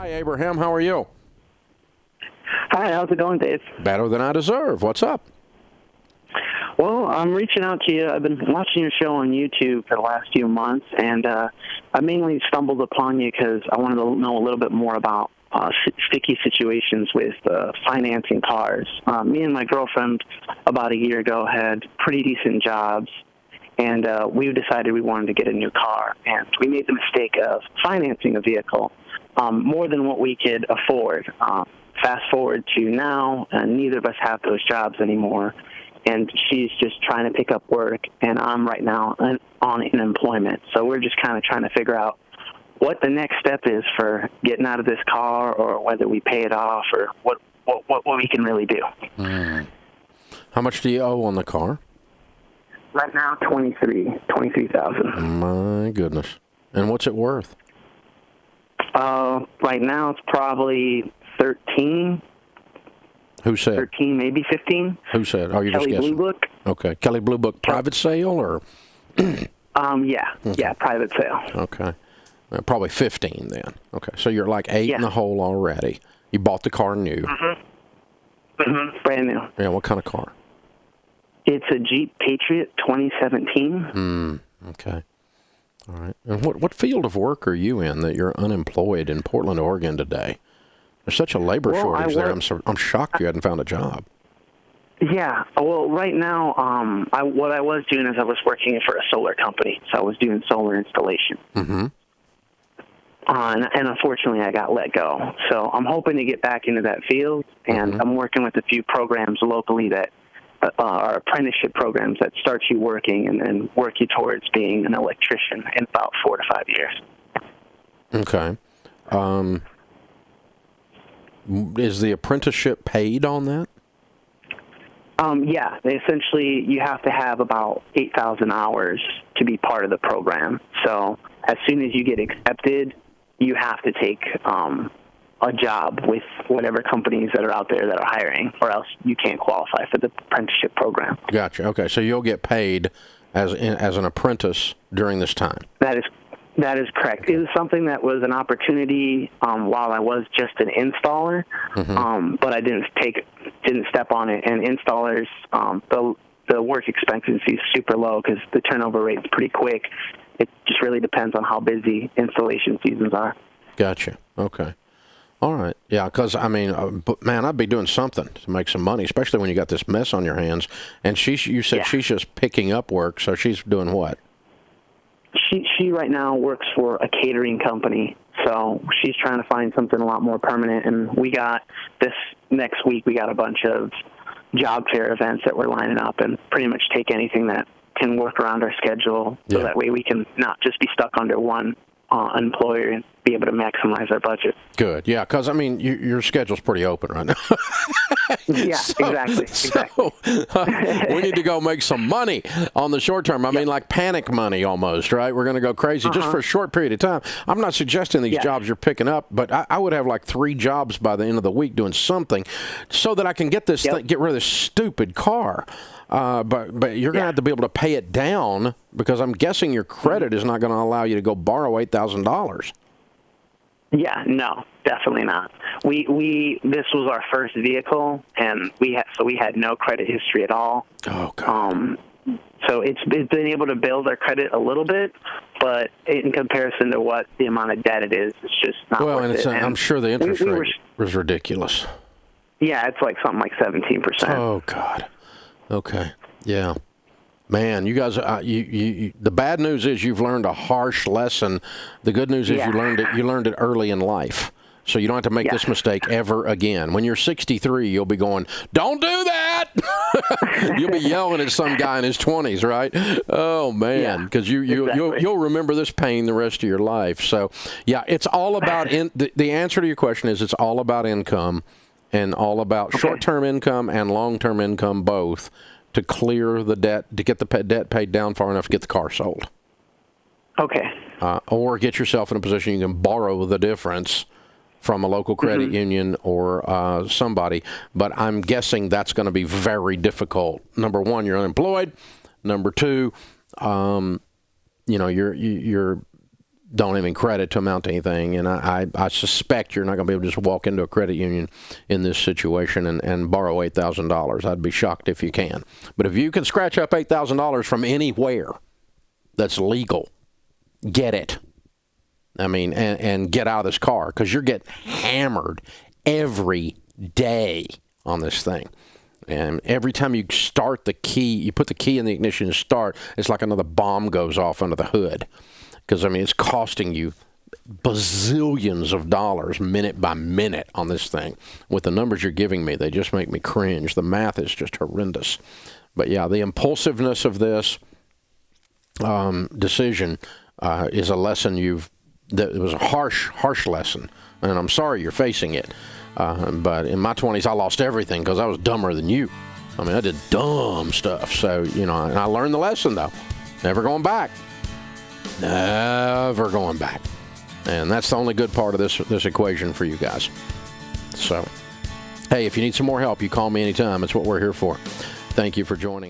Hi, Abraham. How are you? Hi, how's it going, Dave? Better than I deserve. What's up? Well, I'm reaching out to you. I've been watching your show on YouTube for the last few months, and I mainly stumbled upon you because I wanted to know a little bit more about sticky situations with financing cars. Me and my girlfriend about a year ago had pretty decent jobs, and we decided we wanted to get a new car, and we made the mistake of financing a vehicle more than what we could afford. Fast forward to now, neither of us have those jobs anymore, and she's just trying to pick up work, and I'm right now on unemployment. So we're just kind of trying to figure out what the next step is for getting out of this car, or whether we pay it off, or what we can really do. How much do you owe on the car? Right now, $23,000. My goodness. And what's it worth? Right now, it's probably 13. Who said? 13, maybe 15. Who said? Oh, you're just Kelly guessing. Blue Book. Okay. Kelly Blue Book private sale or? Yeah, private sale. Okay. Probably 15 then. Okay. So you're like 8 in the hole already. You bought the car new. Brand new. Yeah, what kind of car? It's a Jeep Patriot 2017. Okay. All right. And what field of work are you in that you're unemployed in Portland, Oregon today? There's such a labor shortage there. I'm shocked you hadn't found a job. Yeah. Well, right now, what I was doing is I was working for a solar company, so I was doing solar installation. And unfortunately, I got let go. So I'm hoping to get back into that field, and I'm working with a few programs locally that are apprenticeship programs that start you working and then work you towards being an electrician in about 4 to 5 years. Okay. Is the apprenticeship paid on that? Yeah. Essentially, you have to have about 8,000 hours to be part of the program. So as soon as you get accepted, you have to take a job with whatever companies that are out there that are hiring, or else you can't qualify for the apprenticeship program. Gotcha. Okay, so you'll get paid as an apprentice during this time. That is correct. It was something that was an opportunity while I was just an installer, but I didn't step on it. And installers, the work expectancy is super low because the turnover rate is pretty quick. It just really depends on how busy installation seasons are. Gotcha. Okay. All right. Yeah, because, I mean, man, I'd be doing something to make some money, especially when you got this mess on your hands. And you said she's just picking up work, so she's doing what? She right now works for a catering company, so she's trying to find something a lot more permanent. And we got this next week, we got a bunch of job fair events that we're lining up, and pretty much take anything that can work around our schedule, so that way we can not just be stuck under one employer and be able to maximize our budget. Good, yeah, because, I mean, your schedule's pretty open right now. Exactly. So, we need to go make some money on the short term. I mean, like panic money almost, right? We're going to go crazy just for a short period of time. I'm not suggesting these jobs you're picking up, but I would have like 3 jobs by the end of the week doing something so that I can get this get rid of this stupid car. But you're going to have to be able to pay it down, because I'm guessing your credit is not going to allow you to go borrow $8,000. Yeah, no, definitely not. This was our first vehicle, and we had no credit history at all. Oh, God. So it's been able to build our credit a little bit, but in comparison to what the amount of debt it is, it's just not worth it. I'm sure the interest rate was ridiculous. Yeah, it's like something like 17%. Oh, God. Okay. Yeah. Man, you guys, the bad news is you've learned a harsh lesson. The good news is you learned it early in life. So you don't have to make this mistake ever again. When you're 63, you'll be going, "Don't do that!" You'll be yelling at some guy in his 20s, right? Oh man, because you'll remember this pain the rest of your life. So yeah, it's all about the answer to your question is it's all about income, and all about short-term income and long-term income both, to clear the debt, to get the debt paid down far enough to get the car sold. Okay. Or get yourself in a position you can borrow the difference from a local credit union or somebody. But I'm guessing that's going to be very difficult. Number one, you're unemployed. Number two, you're don't even credit to amount to anything. And I suspect you're not going to be able to just walk into a credit union in this situation and borrow $8,000. I'd be shocked if you can. But if you can scratch up $8,000 from anywhere that's legal, get it. I mean, and get out of this car, because you're getting hammered every day on this thing. And every time you start the key, you put the key in the ignition and start, it's like another bomb goes off under the hood. Because, I mean, it's costing you bazillions of dollars minute by minute on this thing. With the numbers you're giving me, they just make me cringe. The math is just horrendous. But, yeah, the impulsiveness of this decision is a lesson it was a harsh lesson. And I'm sorry you're facing it. But in my 20s, I lost everything because I was dumber than you. I mean, I did dumb stuff. So, and I learned the lesson, though. Never going back. Never going back. And that's the only good part of this equation for you guys. So, hey, if you need some more help, you call me anytime. It's what we're here for. Thank you for joining us.